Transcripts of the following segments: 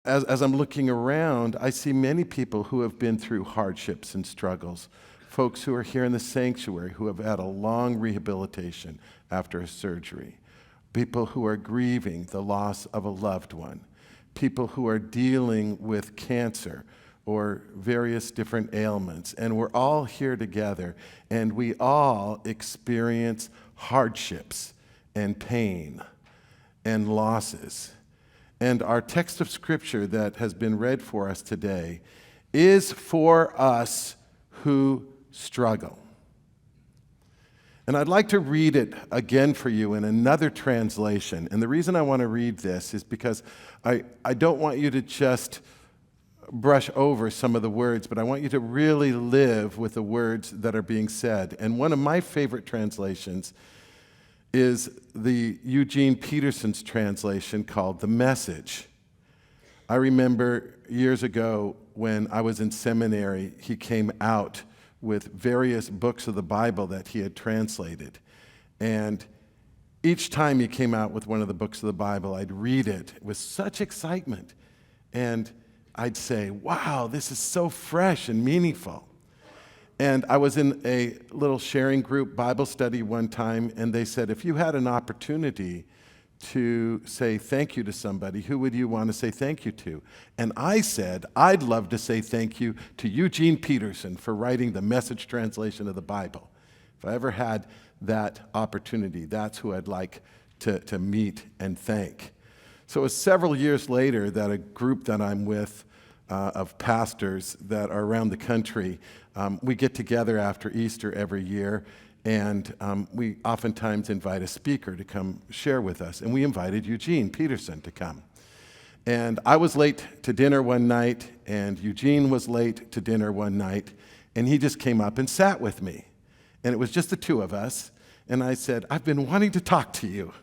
as I'm looking around, I see many people who have been through hardships and struggles. Folks who are here in the sanctuary who have had a long rehabilitation after a surgery. People who are grieving the loss of a loved one. People who are dealing with cancer or various different ailments. And we're all here together, and we all experience hardships and pain and losses. And our text of Scripture that has been read for us today is for us who struggle. And I'd like to read it again for you in another translation. And the reason I want to read this is because I don't want you to just brush over some of the words, but I want you to really live with the words that are being said. And one of my favorite translations is the Eugene Peterson's translation called The Message. I remember years ago when I was in seminary, he came out with various books of the Bible that he had translated. And each time he came out with one of the books of the Bible, I'd read it with such excitement. And I'd say, wow, this is so fresh and meaningful. And I was in a little sharing group Bible study one time, and they said, if you had an opportunity to say thank you to somebody, who would you want to say thank you to? And I said, I'd love to say thank you to Eugene Peterson for writing the Message translation of the Bible. If I ever had that opportunity, that's who I'd like to meet and thank. So it was several years later that a group that I'm with of pastors that are around the country, we get together after Easter every year, and we oftentimes invite a speaker to come share with us. And we invited Eugene Peterson to come. And I was late to dinner one night, and Eugene was late to dinner one night, and he just came up and sat with me. And it was just the two of us. And I said, I've been wanting to talk to you.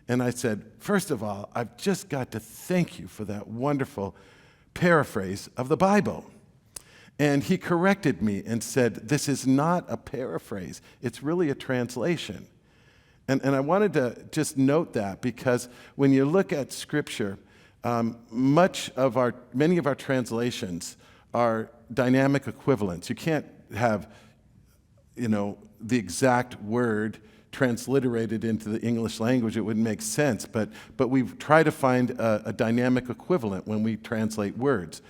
And I said, first of all, I've just got to thank you for that wonderful paraphrase of the Bible. And he corrected me and said, this is not a paraphrase. It's really a translation. And I wanted to just note that, because when you look at Scripture, many of our translations are dynamic equivalents. You can't have, the exact word transliterated into the English language. It wouldn't make sense, but we try to find a dynamic equivalent when we translate words.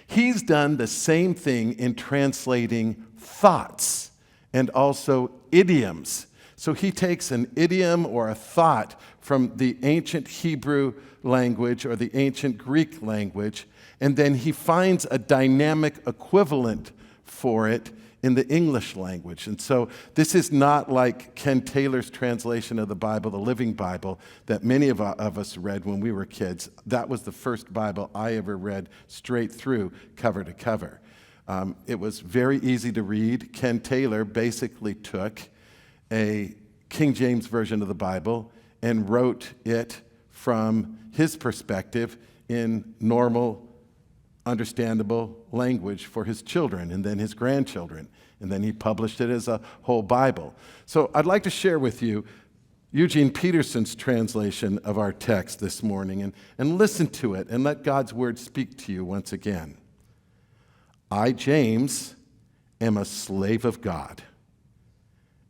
He's done the same thing in translating thoughts and also idioms. So he takes an idiom or a thought from the ancient Hebrew language or the ancient Greek language, and then he finds a dynamic equivalent for it in the English language. And so this is not like Ken Taylor's translation of the Bible, the Living Bible, that many of us read when we were kids. That was the first Bible I ever read straight through, cover to cover. It was very easy to read. Ken Taylor basically took a King James version of the Bible and wrote it from his perspective in normal, understandable language for his children and then his grandchildren. And then he published it as a whole Bible. So I'd like to share with you Eugene Peterson's translation of our text this morning, and listen to it and let God's word speak to you once again. I, James, am a slave of God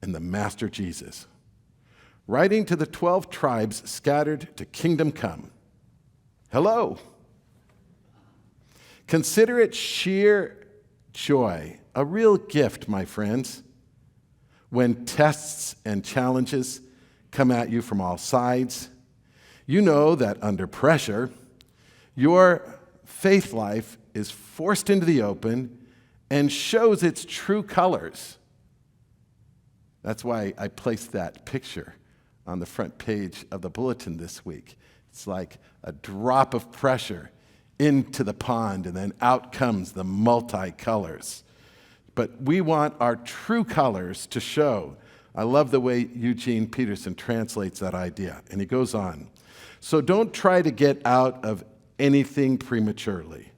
and the Master Jesus, writing to the 12 tribes scattered to kingdom come. Hello. Consider it sheer joy, a real gift, my friends, when tests and challenges come at you from all sides. You know that under pressure, your faith life is forced into the open and shows its true colors. That's why I placed that picture on the front page of the bulletin this week. It's like a drop of pressure into the pond, and then out comes the multicolors. But we want our true colors to show. I love the way Eugene Peterson translates that idea. And he goes on. So don't try to get out of anything prematurely.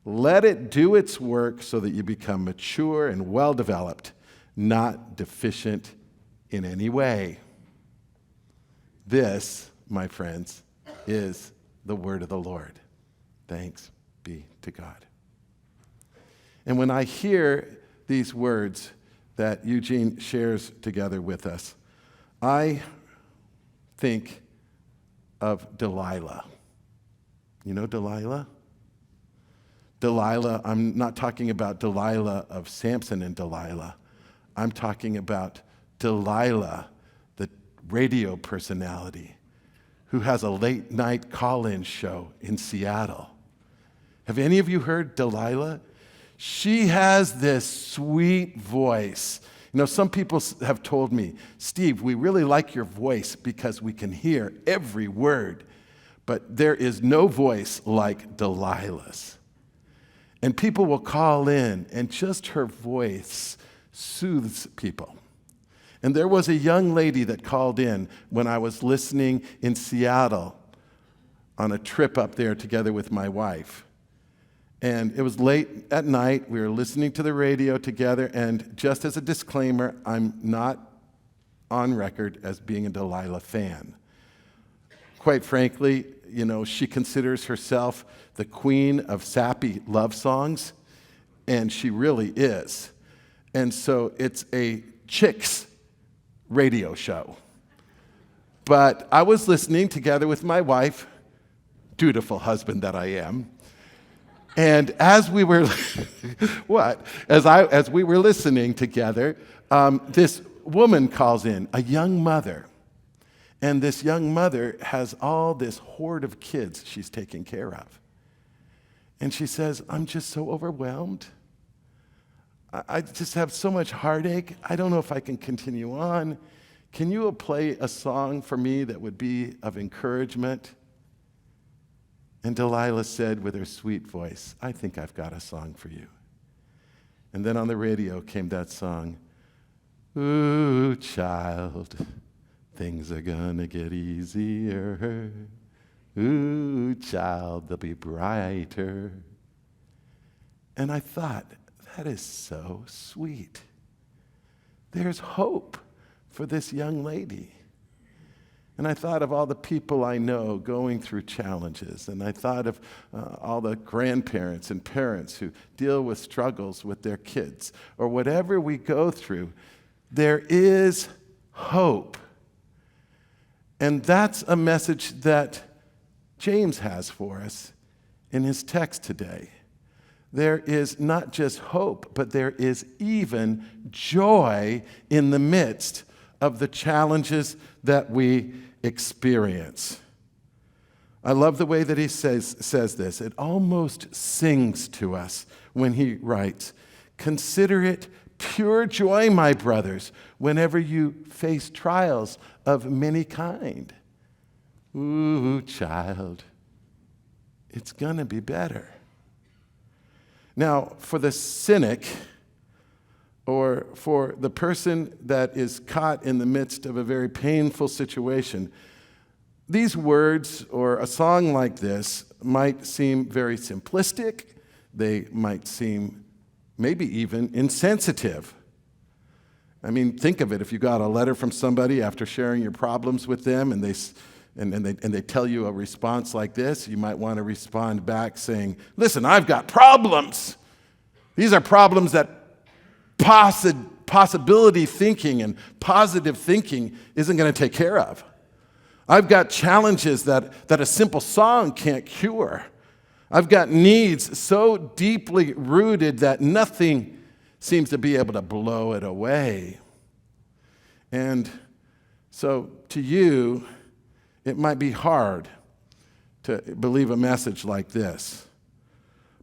Let it do its work so that you become mature and well-developed, not deficient in any way. This, my friends, is the word of the Lord. Thanks be to God. And when I hear these words that Eugene shares together with us, I think of Delilah. You know Delilah? Delilah, I'm not talking about Delilah of Samson and Delilah. I'm talking about Delilah, the radio personality who has a late night call-in show in Seattle. Have any of you heard Delilah? She has this sweet voice. You know, some people have told me, Steve, we really like your voice because we can hear every word, but there is no voice like Delilah's. And people will call in, and just her voice soothes people. And there was a young lady that called in when I was listening in Seattle on a trip up there together with my wife. And it was late at night. We were listening to the radio together. And just as a disclaimer, I'm not on record as being a Delilah fan. Quite frankly, you know, she considers herself the queen of sappy love songs, and she really is. And so it's a chicks radio show. But I was listening together with my wife, dutiful husband that I am, and as we were as we were listening together, this woman calls in, a young mother. And this young mother has all this horde of kids she's taking care of. And she says, I'm just so overwhelmed. I just have so much heartache. I don't know if I can continue on. Can you play a song for me that would be of encouragement? And Delilah said with her sweet voice, I think I've got a song for you. And then on the radio came that song, Ooh, child, things are gonna get easier. Ooh, child, they'll be brighter. And I thought, that is so sweet. There's hope for this young lady. And I thought of all the people I know going through challenges. And I thought of all the grandparents and parents who deal with struggles with their kids. Or whatever we go through, there is hope. And that's a message that James has for us in his text today. There is not just hope, but there is even joy in the midst of the challenges that we experience. I love the way that he says this. It almost sings to us when he writes, consider it pure joy, my brothers, whenever you face trials of many kind. Ooh, child, it's gonna be better. Now, for the cynic, or for the person that is caught in the midst of a very painful situation, these words or a song like this might seem very simplistic. They might seem maybe even insensitive. I mean, think of it. If you got a letter from somebody after sharing your problems with them and they tell you a response like this, you might want to respond back saying, listen, I've got problems. These are problems that possibility thinking and positive thinking isn't going to take care of. I've got challenges that a simple song can't cure. I've got needs so deeply rooted that nothing seems to be able to blow it away. And so to you, it might be hard to believe a message like this.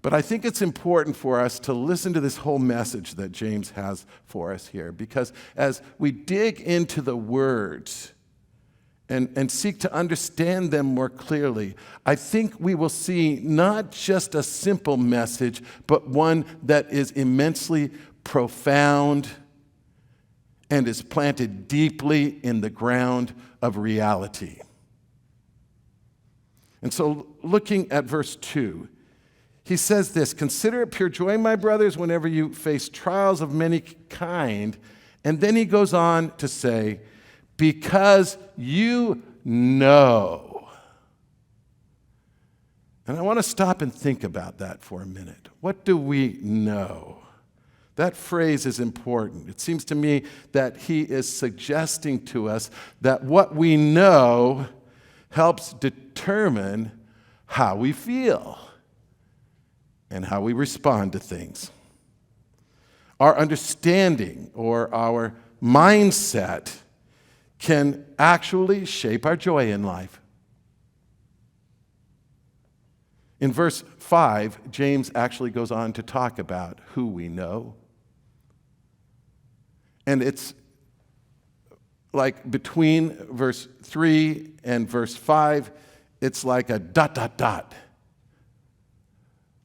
But I think it's important for us to listen to this whole message that James has for us here, because as we dig into the words and seek to understand them more clearly, I think we will see not just a simple message, but one that is immensely profound and is planted deeply in the ground of reality. And so looking at verse 2, he says this, consider it pure joy, my brothers, whenever you face trials of many kind. And then he goes on to say, because you know. And I want to stop and think about that for a minute. What do we know? That phrase is important. It seems to me that he is suggesting to us that what we know helps determine how we feel and how we respond to things. Our understanding or our mindset can actually shape our joy in life. In verse 5, James actually goes on to talk about who we know. And it's like between verse 3 and verse 5, it's like a ...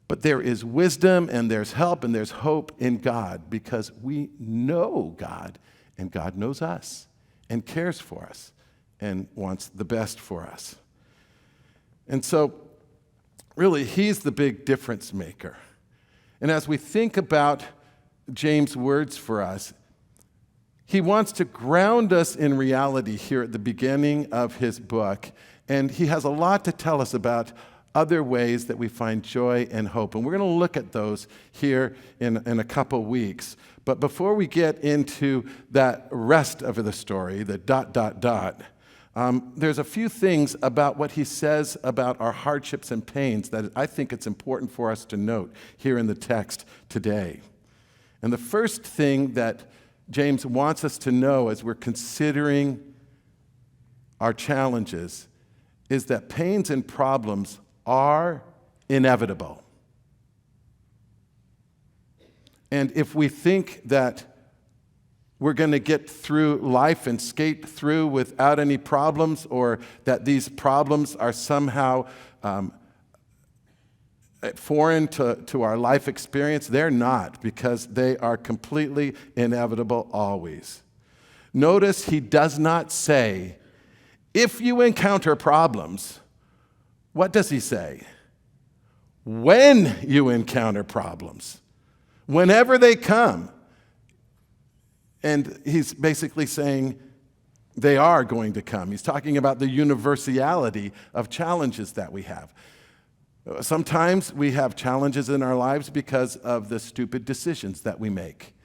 But there is wisdom and there's help and there's hope in God because we know God and God knows us and cares for us and wants the best for us. And so, really, he's the big difference maker. And as we think about James' words for us, he wants to ground us in reality here at the beginning of his book. And he has a lot to tell us about other ways that we find joy and hope. And we're going to look at those here in a couple weeks. But before we get into that rest of the story, the ... there's a few things about what he says about our hardships and pains that I think it's important for us to note here in the text today. And the first thing that James wants us to know as we're considering our challenges is that pains and problems are inevitable. And if we think that we're going to get through life and skate through without any problems, or that these problems are somehow foreign to our life experience, they're not, because they are completely inevitable always. Notice he does not say, if you encounter problems. What does he say? When you encounter problems, whenever they come. And he's basically saying they are going to come. He's talking about the universality of challenges that we have. Sometimes we have challenges in our lives because of the stupid decisions that we make,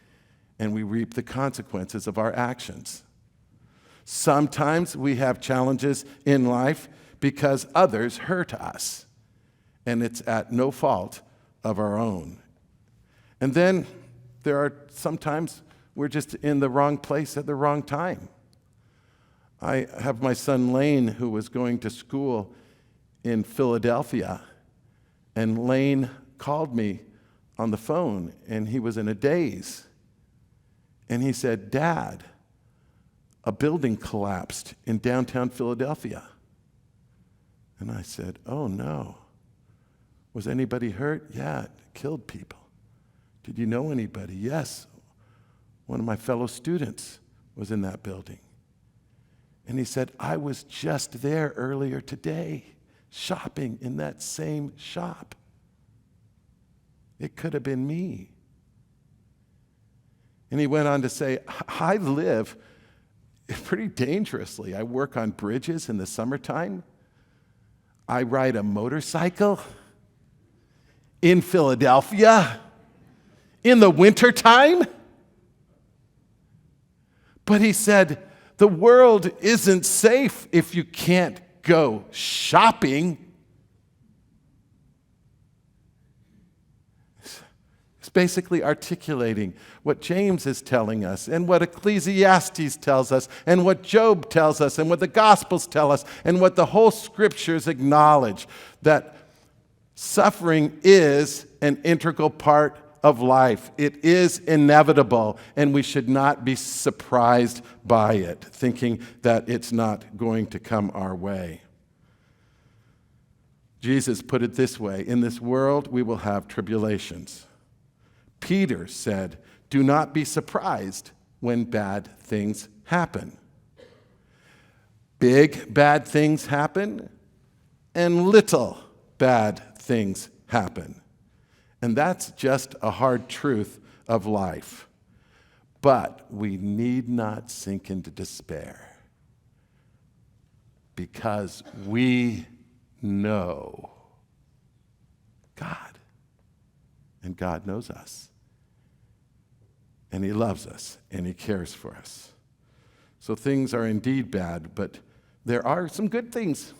and we reap the consequences of our actions. Sometimes we have challenges in life because others hurt us, and it's at no fault of our own. And then there are sometimes we're just in the wrong place at the wrong time. I have my son Lane, who was going to school in Philadelphia, and Lane called me on the phone, and he was in a daze. And he said, "Dad, a building collapsed in downtown Philadelphia." And I said, "Oh no. Was anybody hurt?" "Yeah, it killed people." "Did you know anybody?" "Yes. One of my fellow students was in that building." And he said, "I was just there earlier today, shopping in that same shop. It could have been me." And he went on to say, "I live pretty dangerously. I work on bridges in the summertime. I ride a motorcycle in Philadelphia in the wintertime." But he said, the world isn't safe if you can't go shopping. It's basically articulating what James is telling us, and what Ecclesiastes tells us, and what Job tells us, and what the Gospels tell us, and what the whole Scriptures acknowledge, that suffering is an integral part of life. It is inevitable, and we should not be surprised by it, thinking that it's not going to come our way. Jesus put it this way: in this world we will have tribulations. Peter said, "Do not be surprised when bad things happen." Big bad things happen, and little bad things happen. And that's just a hard truth of life. But we need not sink into despair, because we know God. And God knows us. And he loves us, and he cares for us. So things are indeed bad, but there are some good things.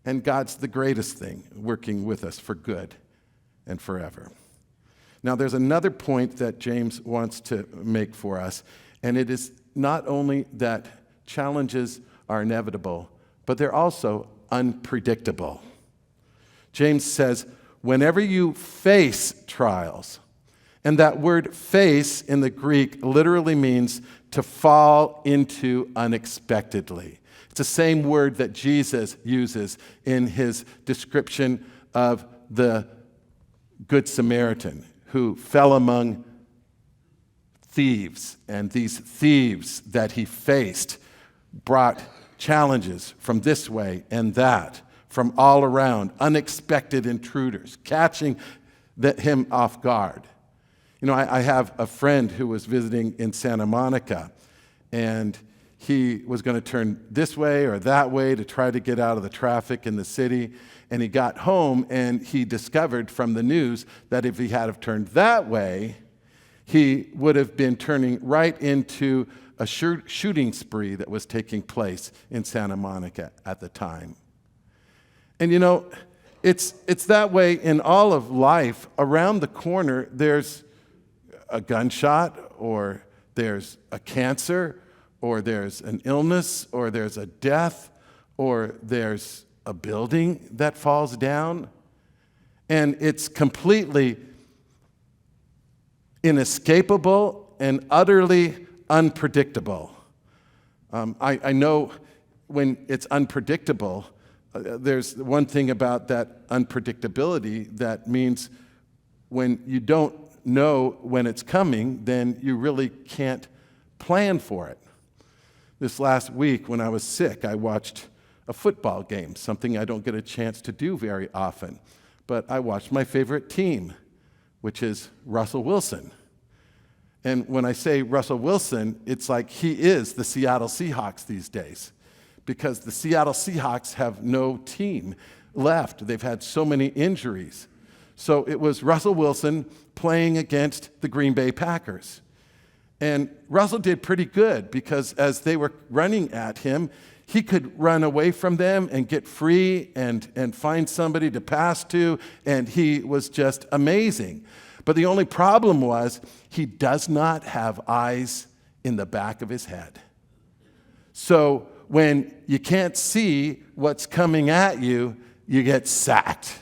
And God's the greatest thing, working with us for good and forever. Now, there's another point that James wants to make for us, and it is not only that challenges are inevitable, but they're also unpredictable. James says, whenever you face trials, and that word face in the Greek literally means to fall into unexpectedly. It's the same word that Jesus uses in his description of the Good Samaritan who fell among thieves. And these thieves that he faced brought challenges from this way and that, from all around, unexpected intruders, catching him off guard. You know, I have a friend who was visiting in Santa Monica, and he was going to turn this way or that way to try to get out of the traffic in the city. And he got home, and he discovered from the news that if he had have turned that way, he would have been turning right into a shooting spree that was taking place in Santa Monica at the time. And you know, it's that way in all of life. Around the corner, there's a gunshot, or there's a cancer, or there's an illness, or there's a death, or there's a building that falls down. And it's completely inescapable and utterly unpredictable. I know when it's unpredictable, there's one thing about that unpredictability that means when you don't know when it's coming, then you really can't plan for it. This last week when I was sick, I watched a football game, something I don't get a chance to do very often. But I watched my favorite team, which is Russell Wilson. And when I say Russell Wilson, it's like he is the Seattle Seahawks these days, because the Seattle Seahawks have no team left. They've had so many injuries. So it was Russell Wilson playing against the Green Bay Packers. And Russell did pretty good, because as they were running at him, he could run away from them and get free and find somebody to pass to, and he was just amazing. But the only problem was he does not have eyes in the back of his head. So when you can't see what's coming at you, you get sacked.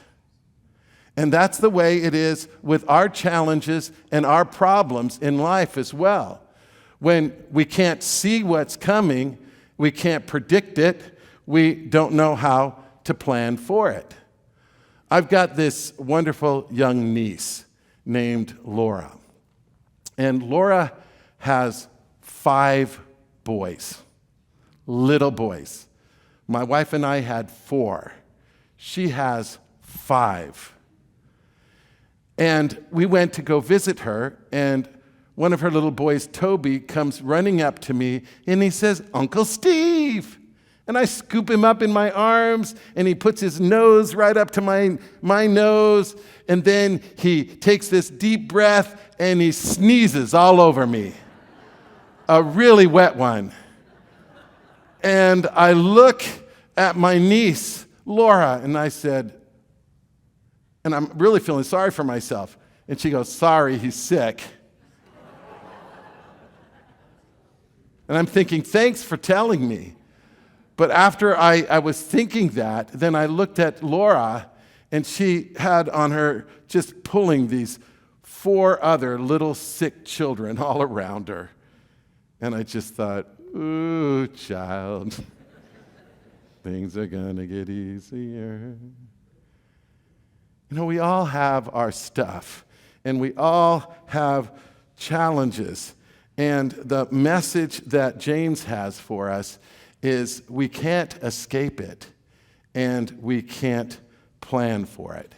And that's the way it is with our challenges and our problems in life as well. When we can't see what's coming, we can't predict it, we don't know how to plan for it. I've got this wonderful young niece named Laura. And Laura has 5 boys, little boys. My wife and I had 4. She has 5. And we went to go visit her, and one of her little boys, Toby, comes running up to me, and he says, "Uncle Steve." And I scoop him up in my arms, and he puts his nose right up to my nose, and then he takes this deep breath, and he sneezes all over me, a really wet one. And I look at my niece, Laura, and I said, and I'm really feeling sorry for myself. And she goes, "Sorry, he's sick." And I'm thinking, thanks for telling me. But after I was thinking that, then I looked at Laura, and she had on her just pulling these 4 other little sick children all around her. And I just thought, ooh, child, things are gonna get easier. You know, we all have our stuff, and we all have challenges. And the message that James has for us is we can't escape it, and we can't plan for it.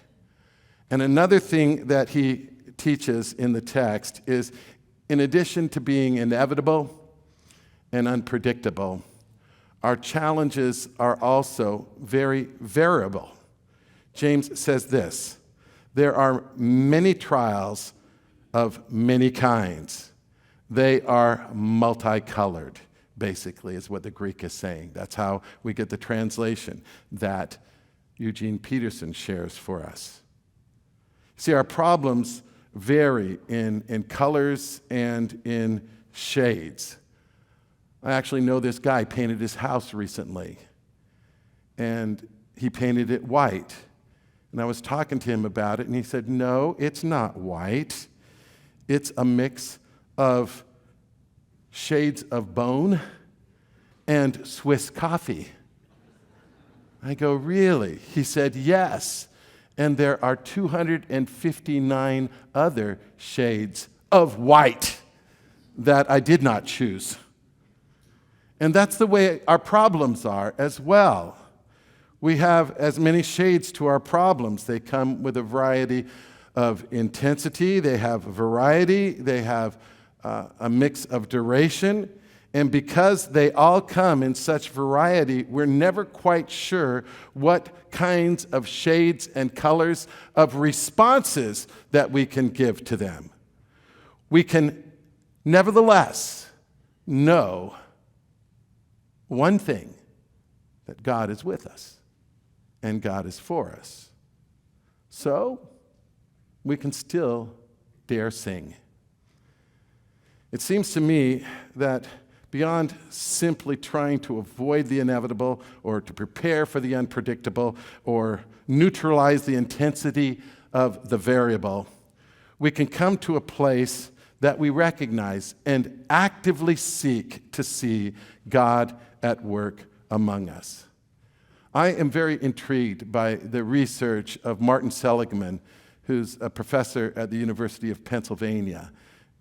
And another thing that he teaches in the text is, in addition to being inevitable and unpredictable, our challenges are also very variable. James says this: There are many trials of many kinds. They are multicolored, basically, is what the Greek is saying. That's how we get the translation that Eugene Peterson shares for us. See, our problems vary in colors and in shades. I actually know this guy painted his house recently, and he painted it white. And I was talking to him about it, and he said, no, it's not white. It's a mix of shades of bone and Swiss coffee. I go, really? He said, yes. And there are 259 other shades of white that I did not choose. And that's the way our problems are as well. We have as many shades to our problems. They come with a variety of intensity. They have variety. They have a mix of duration. And because they all come in such variety, we're never quite sure what kinds of shades and colors of responses that we can give to them. We can nevertheless know one thing, that God is with us and God is for us. So we can still dare sing. It seems to me that beyond simply trying to avoid the inevitable or to prepare for the unpredictable or neutralize the intensity of the variable, we can come to a place that we recognize and actively seek to see God at work among us. I am very intrigued by the research of Martin Seligman, who's a professor at the University of Pennsylvania,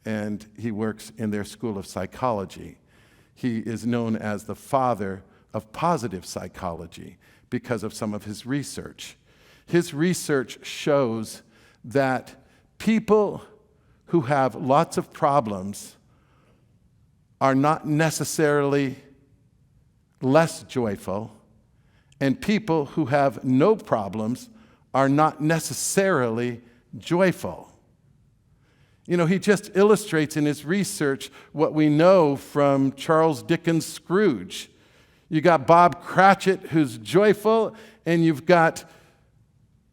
and he works in their School of Psychology. He is known as the father of positive psychology because of some of his research. His research shows that people who have lots of problems are not necessarily less joyful, and people who have no problems are not necessarily joyful. You know, he just illustrates in his research what we know from Charles Dickens' Scrooge. You got Bob Cratchit, who's joyful, and you've got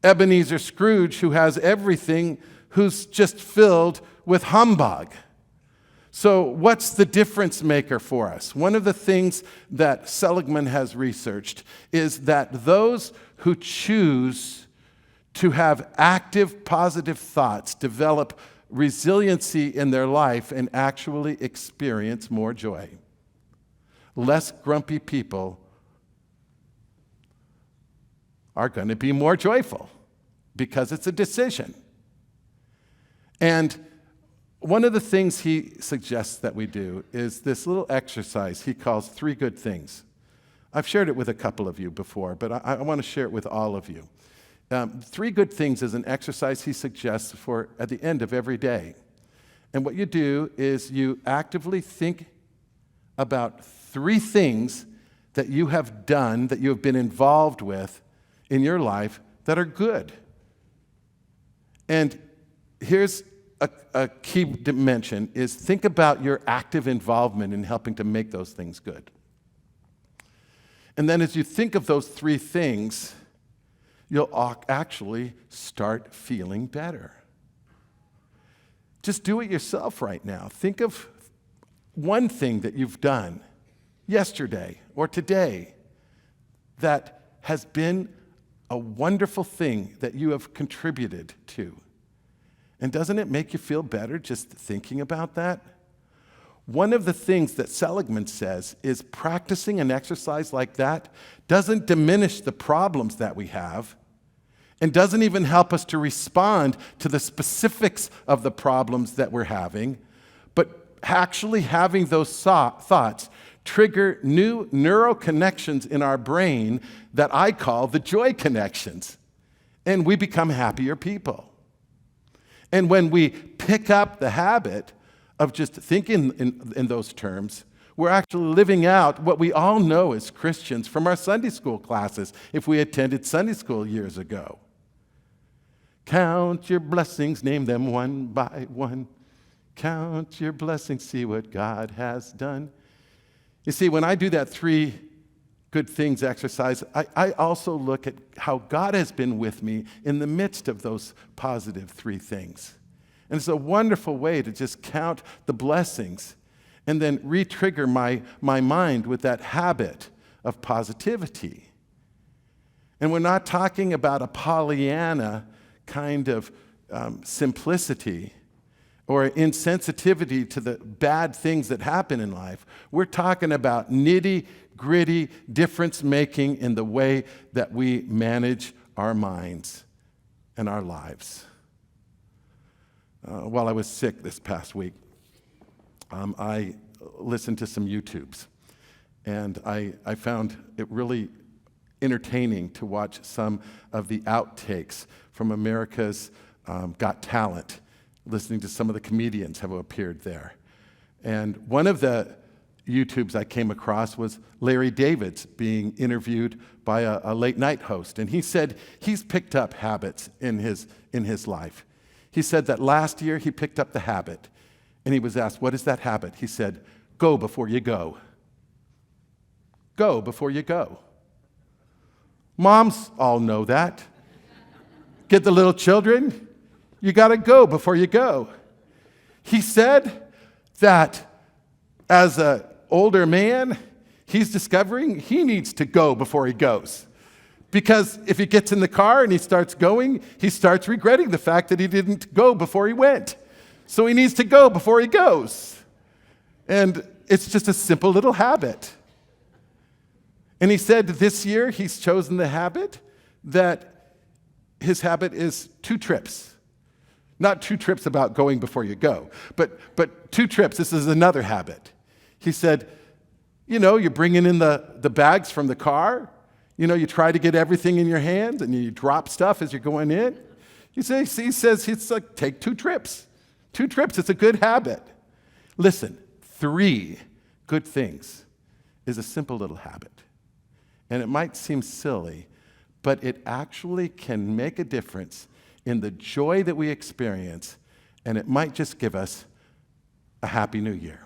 Ebenezer Scrooge, who has everything, who's just filled with humbug. So what's the difference maker for us? One of the things that Seligman has researched is that those who choose to have active, positive thoughts develop resiliency in their life and actually experience more joy. Less grumpy people are going to be more joyful because it's a decision. And one of the things he suggests that we do is this little exercise he calls 3 good things. I've shared it with a couple of you before, but I want to share it with all of you. 3 good things is an exercise he suggests for at the end of every day. And what you do is you actively think about 3 things that you have done, that you have been involved with in your life that are good. And here's a key dimension is think about your active involvement in helping to make those things good. And then as you think of those 3 things, you'll actually start feeling better. Just do it yourself right now. Think of one thing that you've done yesterday or today that has been a wonderful thing that you have contributed to. And doesn't it make you feel better just thinking about that? One of the things that Seligman says is practicing an exercise like that doesn't diminish the problems that we have and doesn't even help us to respond to the specifics of the problems that we're having, but actually having those thoughts trigger new neural connections in our brain that I call the joy connections, and we become happier people. And when we pick up the habit of just thinking in those terms, we're actually living out what we all know as Christians from our Sunday school classes if we attended Sunday school years ago. Count your blessings, name them one by one. Count your blessings, see what God has done. You see, when I do that 3 good things exercise, I also look at how God has been with me in the midst of those positive 3 things. And it's a wonderful way to just count the blessings and then re-trigger my mind with that habit of positivity. And we're not talking about a Pollyanna kind of simplicity or insensitivity to the bad things that happen in life. We're talking about nitty-gritty difference-making in the way that we manage our minds and our lives. While I was sick this past week, I listened to some YouTubes, and I found it really entertaining to watch some of the outtakes from America's Got Talent, listening to some of the comedians who have appeared there. And one of the YouTubes I came across was Larry David's being interviewed by a late night host. And he said he's picked up habits in his life. He said that last year he picked up the habit. And he was asked, what is that habit? He said, go before you go. Go before you go. Moms all know that. Get the little children, you got to go before you go. He said that as an older man, he's discovering he needs to go before he goes. Because if he gets in the car and he starts going, he starts regretting the fact that he didn't go before he went. So he needs to go before he goes. And it's just a simple little habit. And he said this year he's chosen the habit that his habit is 2 trips. Not 2 trips about going before you go, but 2 trips. This is another habit. He said, you're bringing in the bags from the car. You try to get everything in your hand and you drop stuff as you're going in. He says it's like, take 2 trips. 2 trips, it's a good habit. Listen, 3 good things is a simple little habit. And it might seem silly, but it actually can make a difference in the joy that we experience, and it might just give us a happy new year.